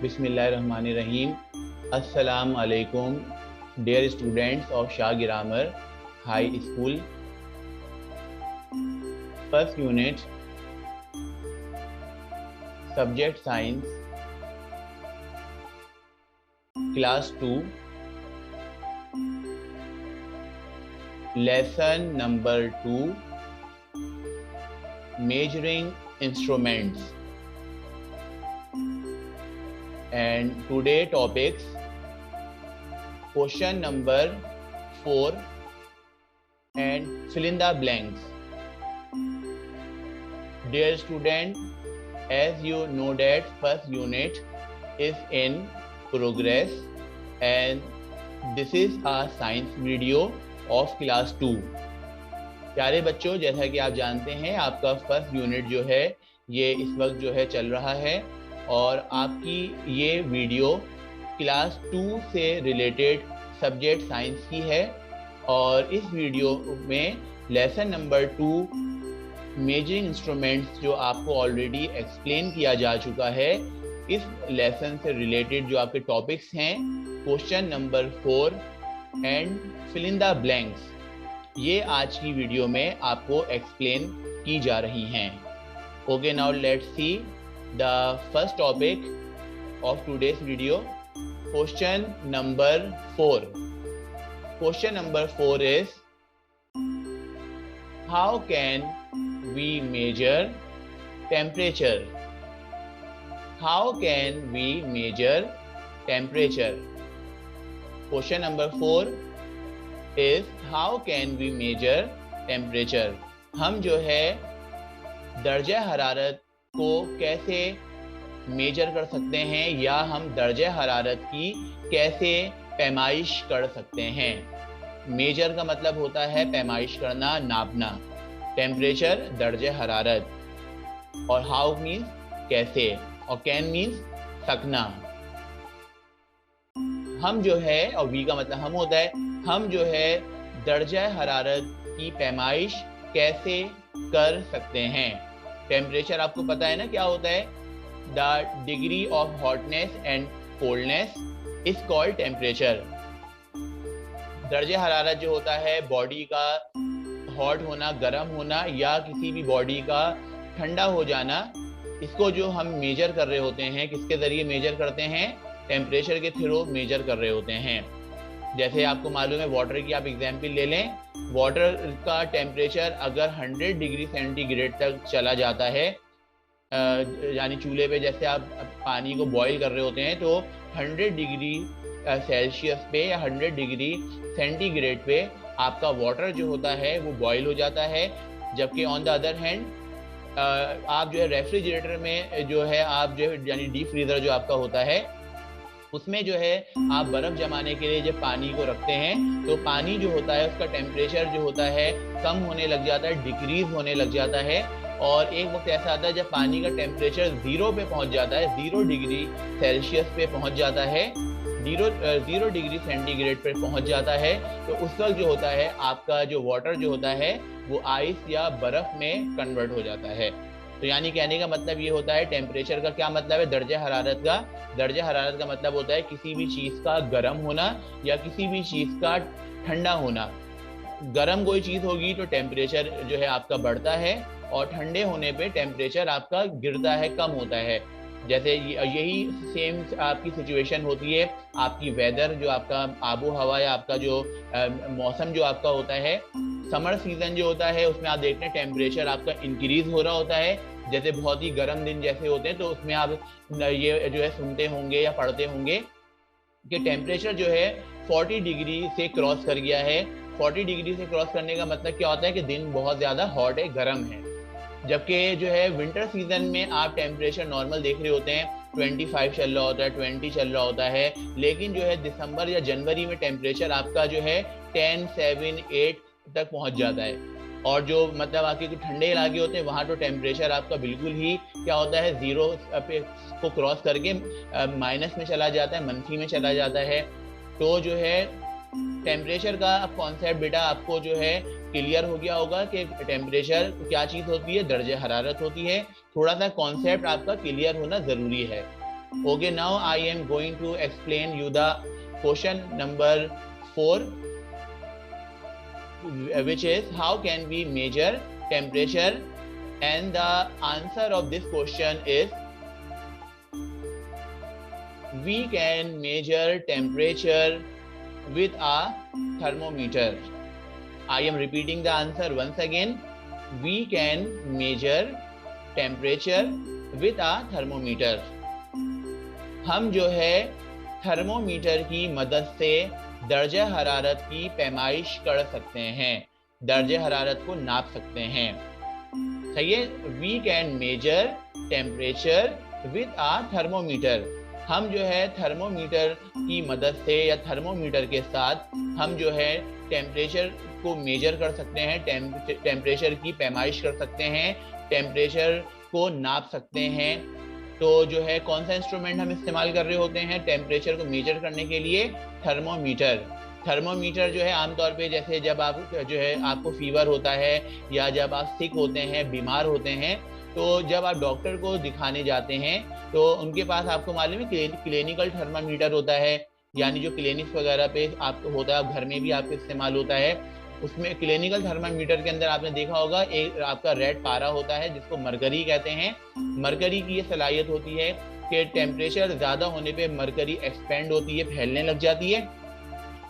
बिस्मिल्लाहिर्रहमानिर्रहीम। अस्सलाम वालेकुम dear students of Shah Grammar High School. First unit subject science, class 2, lesson number 2, measuring instruments. And today topics question number 4 and fill in the blanks. Dear student, as you know that first unit is in progress and this is a science video of class 2. प्यारे बच्चों, जैसा कि आप जानते हैं आपका first unit जो है ये इस वक्त जो है चल रहा है और आपकी ये वीडियो क्लास 2 से रिलेटेड सब्जेक्ट साइंस की है। और इस वीडियो में लेसन नंबर 2 मेजरिंग इंस्ट्रूमेंट्स जो आपको ऑलरेडी एक्सप्लेन किया जा चुका है, इस लेसन से रिलेटेड जो आपके टॉपिक्स हैं question number 4 and fill in the blanks, ये आज की वीडियो में आपको एक्सप्लेन की जा रही हैं। Okay, now let's C the first topic of today's video, question number 4. Question number 4 is, how can we measure temperature? How can we measure temperature? Question number 4 is, how can we measure temperature? हम जो है दर्जा हरारत को कैसे major कर सकते हैं या हम दर्जा हरारत की कैसे पैमाइश कर सकते हैं। मेजर का मतलब होता है पैमाइश करना, नापना। टेम्परेचर दर्जा हरारत, और हाउ मीन्स कैसे, और कैन मीन्स सकना। हम जो है, और वी का मतलब हम होता है, हम जो है दर्जा हरारत की पैमाइश कैसे कर सकते हैं। टेम्परेचर आपको पता है ना क्या होता है, the degree of hotness and coldness is called temperature. दर्जा हरारत जो होता है बॉडी का हॉट होना, गर्म होना, या किसी भी बॉडी का ठंडा हो जाना, इसको जो हम मेजर कर रहे होते हैं, किसके जरिए मेजर करते हैं, टेम्परेचर के थ्रू मेजर कर रहे होते हैं। जैसे आपको मालूम है वाटर की आप एग्जाम्पल ले लें, वाटर का टेम्परेचर अगर 100 डिग्री सेंटीग्रेड तक चला जाता है, यानी चूल्हे पे जैसे आप पानी को बॉईल कर रहे होते हैं तो 100 डिग्री सेल्सियस पे या 100 डिग्री सेंटीग्रेड पे आपका वाटर जो होता है वो बॉईल हो जाता है। जबकि ऑन द अदर हैंड आप जो है रेफ्रिजरेटर में जो है आप जो है यानी डीप फ्रीजर जो आपका होता है उसमें जो है आप बर्फ जमाने के लिए जब पानी को रखते हैं तो पानी जो होता है उसका टेम्परेचर जो होता है कम होने लग जाता है, डिक्रीज होने लग जाता है। और एक वक्त ऐसा आता है जब पानी का टेम्परेचर 0 पे पहुंच जाता है, 0 डिग्री सेल्सियस पे पहुंच जाता है, 0 डिग्री सेंटीग्रेड पे पहुंच जाता है, तो उस वक्त जो होता है आपका जो वाटर जो होता है वो आइस या बर्फ में कन्वर्ट हो जाता है। तो यानी कहने का मतलब ये होता है, टेम्परेचर का क्या मतलब है, दर्जा हरारत का। दर्जा हरारत का मतलब होता है किसी भी चीज़ का गर्म होना या किसी भी चीज़ का ठंडा होना। गर्म कोई चीज़ होगी तो टेम्परेचर जो है आपका बढ़ता है और ठंडे होने पे टेम्परेचर आपका गिरता है, कम होता है। जैसे यही सेम आपकी सिचुएशन होती है आपकी वेदर जो आपका आबो हवा या आपका जो मौसम जो आपका होता है, समर सीजन जो होता है उसमें आप देखते हैं टेम्परेचर आपका इंक्रीज हो रहा होता है। जैसे बहुत ही गर्म दिन जैसे होते हैं तो उसमें आप ये जो है सुनते होंगे या पढ़ते होंगे कि टेम्परेचर जो है 40 डिग्री से क्रॉस कर गया है। 40 डिग्री से क्रॉस करने का मतलब क्या होता है कि दिन बहुत ज़्यादा हॉट है, गर्म है। जबकि जो है विंटर सीजन में आप टेम्परेचर नॉर्मल देख रहे होते हैं, 25 चल रहा होता है, 20 चल रहा होता है, लेकिन जो है दिसंबर या जनवरी में टेम्परेचर आपका जो है 10, 7, 8 तक पहुंच जाता है। और जो मतलब आपके जो ठंडे इलाके होते हैं वहाँ तो टेम्परेचर आपका बिल्कुल ही क्या होता है 0 पे को क्रॉस करके माइनस में चला जाता है, मनफी में चला जाता है। तो जो है टेम्परेचर का कॉन्सेप्ट बेटा आपको जो है क्लियर हो गया होगा कि टेम्परेचर क्या चीज़ होती है, दर्जे हरारत होती है। थोड़ा सा कॉन्सेप्ट आपका क्लियर होना ज़रूरी है। Okay, now I am going to explain you the question number 4, which is how can we measure temperature, and the answer of this question is we can measure temperature with a thermometer. I am repeating the answer once again. We can measure temperature with a thermometer. हम जो है thermometer की मदद से दर्जा हरारत की पैमाइश कर सकते हैं, दर्जा हरारत को नाप सकते हैं। सही है, we can measure temperature with a thermometer. हम जो है थर्मोमीटर की मदद से या थर्मोमीटर के साथ हम जो है टेम्परेचर को मेजर कर सकते हैं, टेम्परेचर की पैमाइश कर सकते हैं, टेम्परेचर को नाप सकते हैं। तो जो है कौन सा इंस्ट्रूमेंट हम इस्तेमाल कर रहे होते हैं टेम्परेचर को मेजर करने के लिए? थर्मोमीटर। थर्मोमीटर जो है आमतौर पे जैसे जब आप जो है आपको फीवर होता है या जब आप सिक होते हैं, बीमार होते हैं, तो जब आप डॉक्टर को दिखाने जाते हैं तो उनके पास आपको मालूम है क्लिनिकल थर्मामीटर होता है, यानी जो क्लिनिक्स वगैरह पे आपको होता है, घर में भी आपको इस्तेमाल होता है। उसमें क्लिनिकल थर्मामीटर के अंदर आपने देखा होगा एक आपका रेड पारा होता है जिसको मरकरी कहते हैं। मरकरी की ये सलाहियत होती है कि टेम्परेचर ज़्यादा होने पे मरकरी एक्सपेंड होती है, फैलने लग जाती है,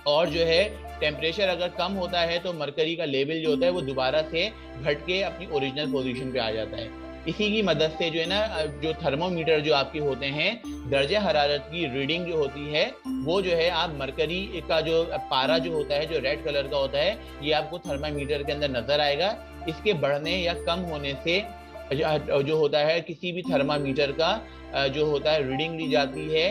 और जो है टेम्परेचर अगर कम होता है तो मरकरी का लेवल जो होता है वो दोबारा से घट के अपनी ओरिजिनल पोजीशन पे आ जाता है। इसी की मदद से जो है ना जो थर्मोमीटर जो आपके होते हैं, दर्जा हरारत की रीडिंग जो होती है वो जो है आप मरकरी का जो पारा जो होता है जो रेड कलर का होता है ये आपको थर्मामीटर के अंदर नजर आएगा। इसके बढ़ने या कम होने से जो होता है किसी भी थर्मामीटर का जो होता है रीडिंग ली जाती है,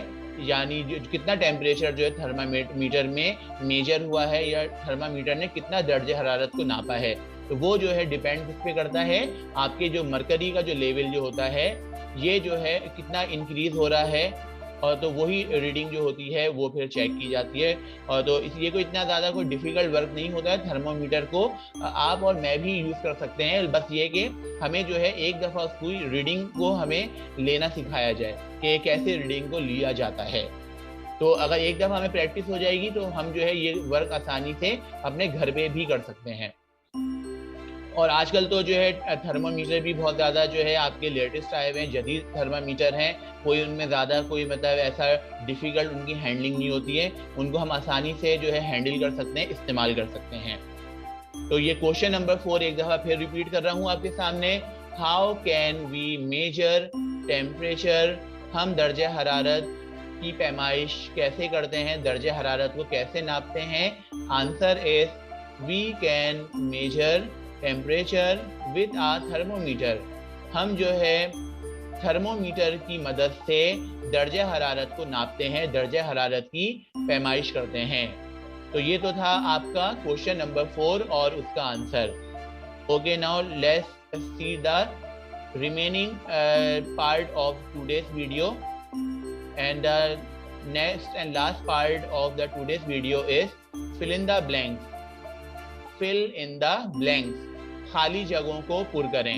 यानी जो कितना टेम्परेचर जो है थर्मामीटर में मेजर हुआ है या थर्मामीटर ने कितना दर्जे हरारत को नापा है, तो वो जो है डिपेंड किस पे करता है, आपके जो मरकरी का जो लेवल जो होता है ये जो है कितना इंक्रीज हो रहा है, और तो वही रीडिंग जो होती है वो फिर चेक की जाती है। और तो इसलिए कोई इतना ज़्यादा कोई डिफिकल्ट वर्क नहीं होता है, थर्मोमीटर को आप और मैं भी यूज़ कर सकते हैं। बस ये कि हमें जो है एक दफ़ा उसकी रीडिंग को हमें लेना सिखाया जाए कि कैसे रीडिंग को लिया जाता है। तो अगर एक दफ़ा हमें प्रैक्टिस हो जाएगी तो हम जो है ये वर्क आसानी से अपने घर पे भी कर सकते हैं। और आजकल तो जो है थर्मामीटर भी बहुत ज़्यादा जो है आपके लेटेस्ट आए हुए हैं, जदीद थर्मामीटर हैं, कोई उनमें ज़्यादा कोई मतलब ऐसा डिफ़िकल्ट उनकी हैंडलिंग नहीं होती है, उनको हम आसानी से जो है हैंडल कर सकते हैं, इस्तेमाल कर सकते हैं। तो ये क्वेश्चन नंबर 4 एक दफ़ा फिर रिपीट कर रहा हूँ आपके सामने। How can we measure temperature? हम दर्जा हरारत की पैमाइश कैसे करते हैं, दर्जा हरारत को कैसे नापते हैं? Answer is we can measure temperature with a thermometer. हम जो है थर्मोमीटर की मदद से दर्जा हरारत को नापते हैं, दर्जा हरारत की पैमाइश करते हैं। तो ये तो था आपका क्वेश्चन नंबर 4 और उसका आंसर। Okay, now let's see the remaining part of today's video, and the next and last part of the today's video is fill in the blanks. Fill in the blanks, खाली जगहों को पुर करें।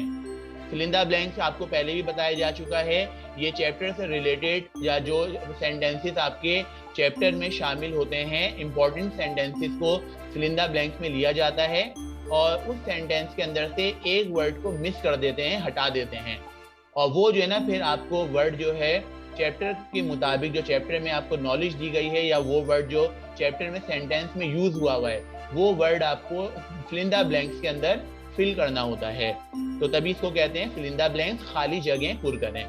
Fill in the blanks आपको पहले भी बताया जा चुका है, ये चैप्टर से रिलेटेड या जो सेंटेंसेस आपके चैप्टर में शामिल होते हैं, इंपॉर्टेंट सेंटेंसेस को फिल इन द ब्लैंक्स में लिया जाता है और उस सेंटेंस के अंदर से एक वर्ड को मिस कर देते हैं, हटा देते हैं, और वो जो है ना फिर आपको वर्ड जो है चैप्टर के मुताबिक, जो चैप्टर में आपको नॉलेज दी गई है या वो वर्ड जो चैप्टर में सेंटेंस में यूज हुआ है वो वर्ड आपको फिल इन द ब्लैंक्स के अंदर फिल करना होता है। तो तभी इसको कहते हैं फिल इन द ब्लैंक्स, खाली जगह पुर करें।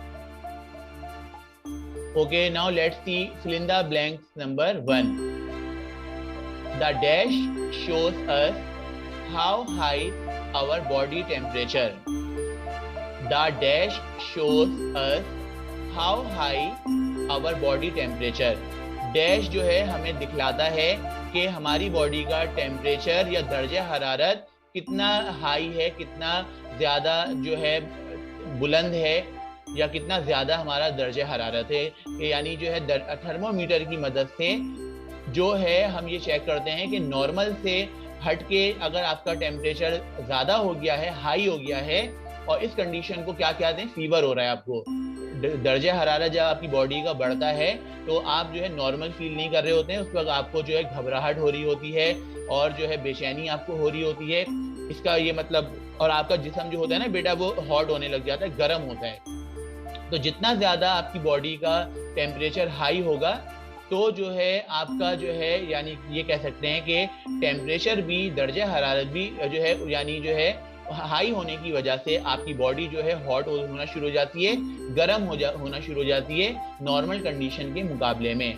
Okay, now let's see fill in the blanks number 1। The dash shows us how high our body temperature. The dash shows us how high our body temperature. Dash जो है हमें दिखलाता है कि हमारी बॉडी का टेम्परेचर या दर्जा हरारत कितना हाई है, कितना ज़्यादा जो है बुलंद है, या कितना ज़्यादा हमारा दर्जा हरारत है। यानी जो है थर्मोमीटर की मदद से जो है हम ये चेक करते हैं कि नॉर्मल से हट के अगर आपका टेम्परेचर ज़्यादा हो गया है, हाई हो गया है, और इस कंडीशन को क्या कहते हैं, फीवर हो रहा है आपको। दर्जा हरारत जब आपकी बॉडी का बढ़ता है तो आप जो है नॉर्मल फील नहीं कर रहे होते हैं, उस वक्त आपको जो है घबराहट हो रही होती है और जो है बेचैनी आपको हो रही होती है। इसका ये मतलब, और आपका जिस्म जो होता है ना बेटा वो हॉट होने लग जाता है, गर्म होता है। तो जितना ज्यादा आपकी बॉडी का टेम्परेचर हाई होगा तो जो है आपका जो है यानी ये कह सकते हैं कि टेम्परेचर भी, दर्जा हरारत भी जो है यानी जो है हाई होने की वजह से आपकी बॉडी जो है हॉट होना शुरू हो जाती है, गर्म होना शुरू हो जाती है नॉर्मल कंडीशन के मुकाबले में।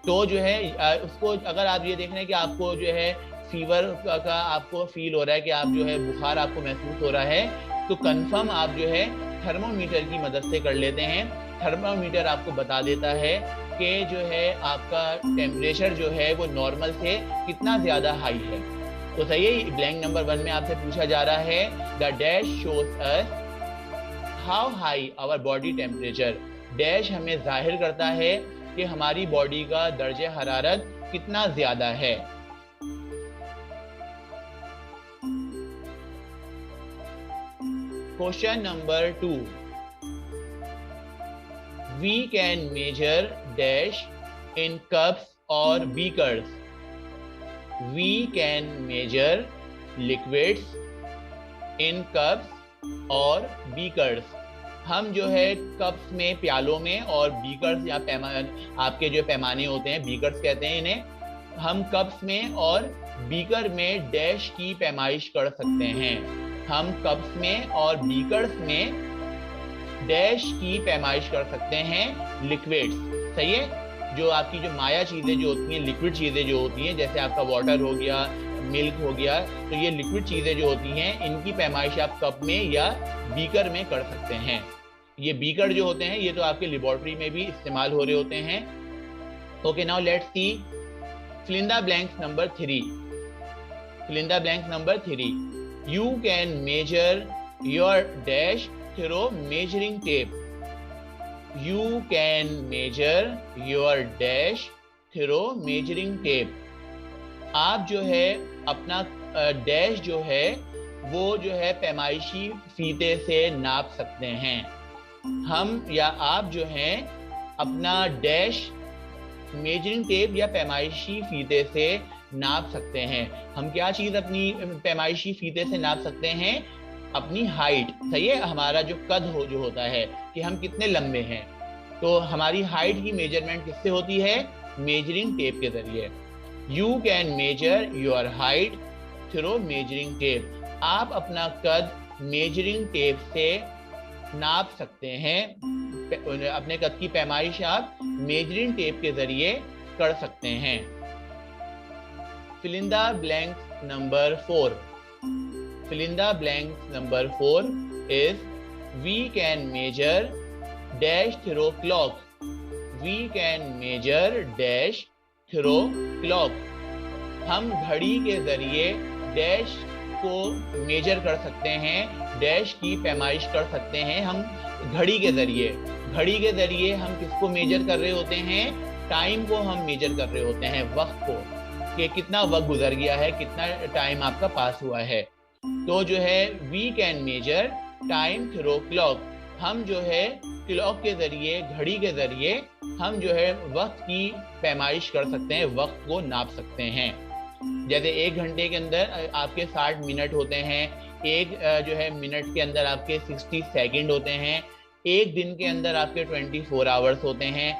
तो जो है उसको अगर आप ये देख रहे हैं कि आपको जो है फीवर का आपको फील हो रहा है कि आप जो है बुखार आपको महसूस हो रहा है, तो कंफर्म आप जो है थर्मोमीटर की मदद से कर लेते हैं। थर्मोमीटर आपको बता देता है कि जो है आपका टेम्परेचर जो है वो नॉर्मल से कितना ज्यादा हाई है। तो सही है, ब्लैंक नंबर 1 में आपसे पूछा जा रहा है the dash shows us how high our body temperature. Dash हमें जाहिर करता है कि हमारी बॉडी का दर्जे हरारत कितना ज्यादा है। Question number 2, we can measure dash in cups or beakers. We can measure liquids in cups और beakers. हम जो है कप्स में, प्यालों में, और बीकर्स या आपके जो पैमाने होते हैं बीकर्स कहते हैं इन्हें, हम कप्स में और बीकर में डैश की पैमाइश कर सकते हैं। हम कप्स में और बीकर्स में डैश की पैमाइश कर सकते हैं लिक्विड्स। सही है, जो आपकी जो माया चीजें जो होती हैं, लिक्विड चीजें जो होती हैं, जैसे आपका वाटर हो गया, मिल्क हो गया, तो ये लिक्विड चीजें जो होती हैं इनकी पैमाइश आप कप में या बीकर में कर सकते हैं। ये बीकर जो होते हैं ये तो आपके लेबोरेटरी में भी इस्तेमाल हो रहे होते हैं। Okay, now let's C fill in the blanks number 3. Fill in the blanks number 3. You can measure your dash through measuring tape. You can measure your dash through measuring tape. आप जो है अपना डैश जो है वो जो है पैमाइशी फीते से नाप सकते हैं। हम या आप जो हैं अपना डैश मेजरिंग टेप या पैमाइशी फीते से नाप सकते हैं। हम क्या चीज अपनी पैमाइशी फीते से नाप सकते हैं? अपनी हाइट। सही है, हमारा जो कद जो होता है कि हम कितने लंबे हैं, तो हमारी हाइट की मेजरमेंट किससे होती है? मेजरिंग टेप के जरिए। You can measure your height through measuring tape. आप अपना कद मेजरिंग टेप से नाप सकते हैं। अपने कद की पैमाइश आप मेजरिंग टेप के जरिए कर सकते हैं। Fill in the blanks number 4. Fill in the blanks number 4 is we can measure dash through clock. We can measure dash through clock. हम घड़ी के जरिए डैश को मेजर कर सकते हैं, डैश की पैमाइश कर सकते हैं हम घड़ी के जरिए। घड़ी के जरिए हम किसको मेजर कर रहे होते हैं? टाइम को हम मेजर कर रहे होते हैं, वक्त को, कि कितना वक्त गुजर गया है, कितना टाइम आपका पास हुआ है। तो जो है we can measure time through clock. हम जो है क्लॉक के जरिए, घड़ी के जरिए हम जो है वक्त की पैमाइश कर सकते हैं, वक्त को नाप सकते हैं। जैसे 1 घंटे के अंदर आपके 60 मिनट होते हैं, एक जो है मिनट के अंदर आपके 60 सेकंड होते हैं, एक दिन के अंदर आपके 24 आवर्स होते हैं।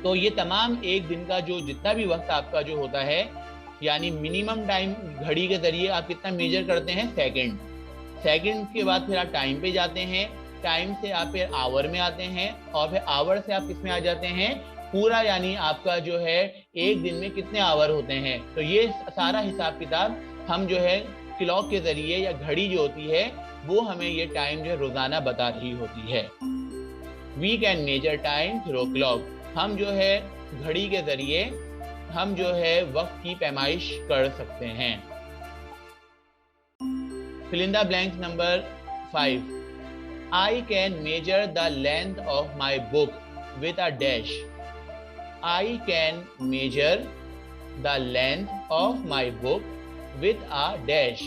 तो ये तमाम एक दिन का जो जितना भी वक्त आपका जो होता है, यानी मिनिमम टाइम घड़ी के जरिए आप कितना मेजर करते हैं? सेकंड। सेकंड के बाद फिर आप टाइम पे जाते हैं, टाइम से आप फिर आवर में आते हैं, और फिर आवर से आप किस में आ जाते हैं? पूरा, यानी आपका जो है एक दिन में कितने आवर होते हैं। तो ये सारा हिसाब किताब हम जो है क्लॉक के जरिए या घड़ी जो होती है वो हमें ये टाइम जो है रोजाना बता रही होती है। We can measure time through clock. हम जो है घड़ी के जरिए हम जो है वक्त की पैमाइश कर सकते हैं। Fill in the blanks number 5. I can measure the length of my book with a dash. I can measure the length of my book with a dash.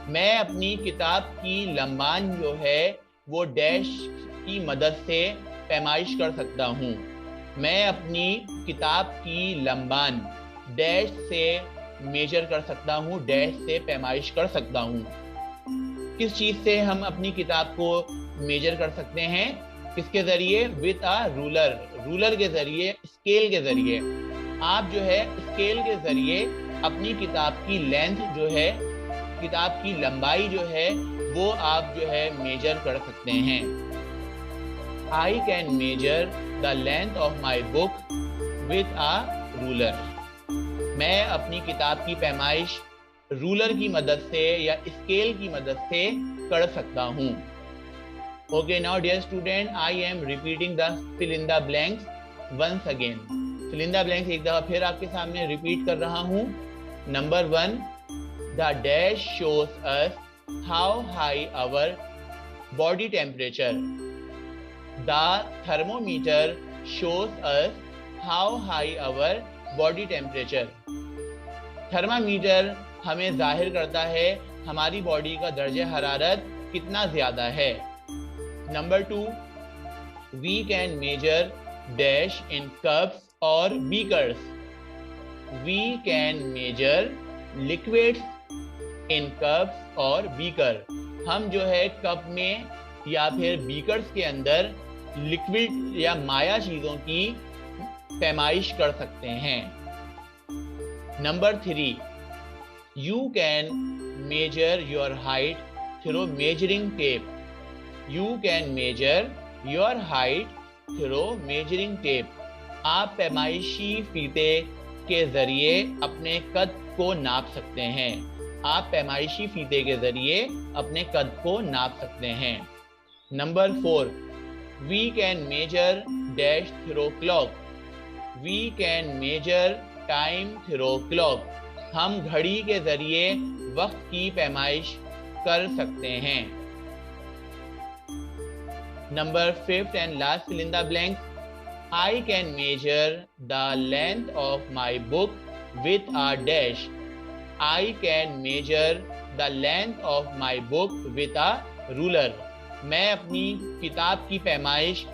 मैं अपनी किताब की लंबान जो है वो डैश की मदद से पैमाइश कर सकता हूँ। मैं अपनी किताब की लंबान डैश से मेजर कर सकता हूँ, डैश से पैमाइश कर सकता हूँ। किस चीज से हम अपनी किताब को मेजर कर सकते हैं? किसके जरिए? विथ अ रूलर, रूलर के जरिए, स्केल के जरिए। आप जो है स्केल के जरिए अपनी किताब की लेंथ जो है, किताब की लंबाई जो है वो आप जो है मेजर कर सकते हैं। I can measure the length of my book with a ruler. मैं अपनी किताब की पैमाइश रूलर की मदद से या स्केल की मदद से कर सकता हूँ। Okay, now dear student, I am repeating the fill in the blanks once again. Fill in the blanks एक दफा फिर आपके सामने रिपीट कर रहा हूँ। Number 1, the dash shows us how high our body temperature. The thermometer shows us how high our body temperature. Thermometer हमें जाहिर करता है हमारी बॉडी का दर्जे हरारत कितना ज्यादा है। Number 2, we can measure dash in cups or beakers. We can measure liquids in cups और beaker. हम जो है कप में या फिर बीकर्स के अंदर लिक्विड या माया चीजों की पैमाइश कर सकते हैं। Number 3, you can measure your height through measuring tape. You can measure your height through measuring tape. आप पैमाइशी फीते के जरिए अपने कद को नाप सकते हैं। आप पैमाइशी फीते के जरिए अपने कद को नाप सकते हैं। Number 4, we can measure dash through clock. We can measure time through clock. हम घड़ी के जरिए वक्त की पैमाइश कर सकते हैं। Number 5 and last fill in the blanks. I can measure the length of my book with a dash. I can measure the length of my book with a ruler. मैं अपनी किताब की पैमाइश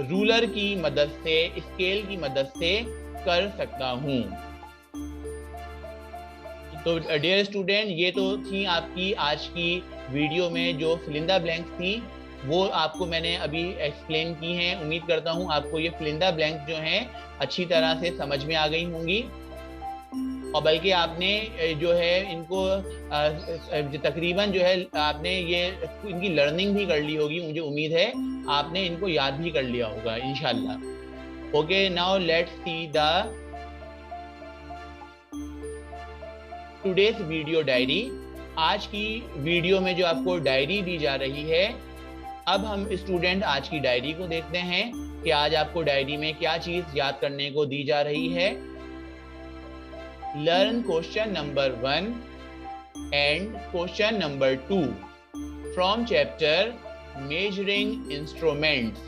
रूलर की मदद से, स्केल की मदद से कर सकता हूँ। तो डियर स्टूडेंट, ये तो थी आपकी आज की वीडियो में जो फिल इन द ब्लैंक्स थी, वो आपको मैंने अभी एक्सप्लेन की हैं। उम्मीद करता हूँ आपको ये फिल इन द ब्लैंक्स जो हैं अच्छी तरह से समझ में आ गई होंगी, और बल्कि आपने जो है इनको तकरीबन जो है आपने ये इनकी लर्निंग भी कर ली होगी। मुझे उम्मीद है आपने इनको याद भी कर लिया होगा इंशाल्लाह। Okay, now let's see the today's video diary. आज की वीडियो में जो आपको डायरी दी जा रही है, अब हम स्टूडेंट आज की डायरी को देखते हैं कि आज आपको डायरी में क्या चीज याद करने को दी जा रही है। Learn question number 1 and question number 2 from chapter measuring instruments.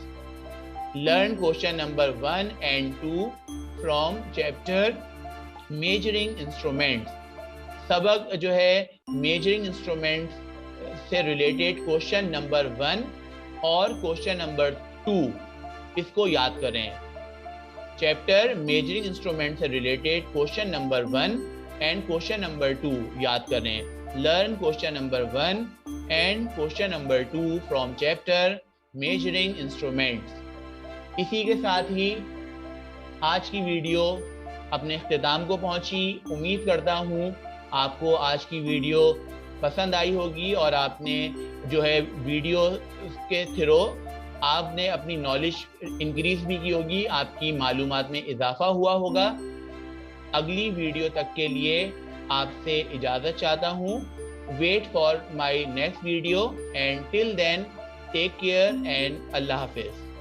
Learn question number 1 and 2 from chapter measuring instruments. सबक जो है मेजरिंग इंस्ट्रूमेंट्स से रिलेटेड क्वेश्चन नंबर 1 और क्वेश्चन नंबर 2 इसको याद करें। चैप्टर मेजरिंग इंस्ट्रूमेंट से related question number 1 and question number 2 याद करें। Learn question number 1 and question number 2 from chapter measuring instruments. इसी के साथ ही आज की वीडियो अपने इख्तिताम को पहुंची। उम्मीद करता हूं आपको आज की वीडियो पसंद आई होगी और आपने जो है वीडियो के थ्रू आपने अपनी नॉलेज इंक्रीज भी की होगी, आपकी मालूमात में इजाफा हुआ होगा। अगली वीडियो तक के लिए आपसे इजाज़त चाहता हूँ। Wait for my next video and till then take care एंड अल्लाह हाफिज़।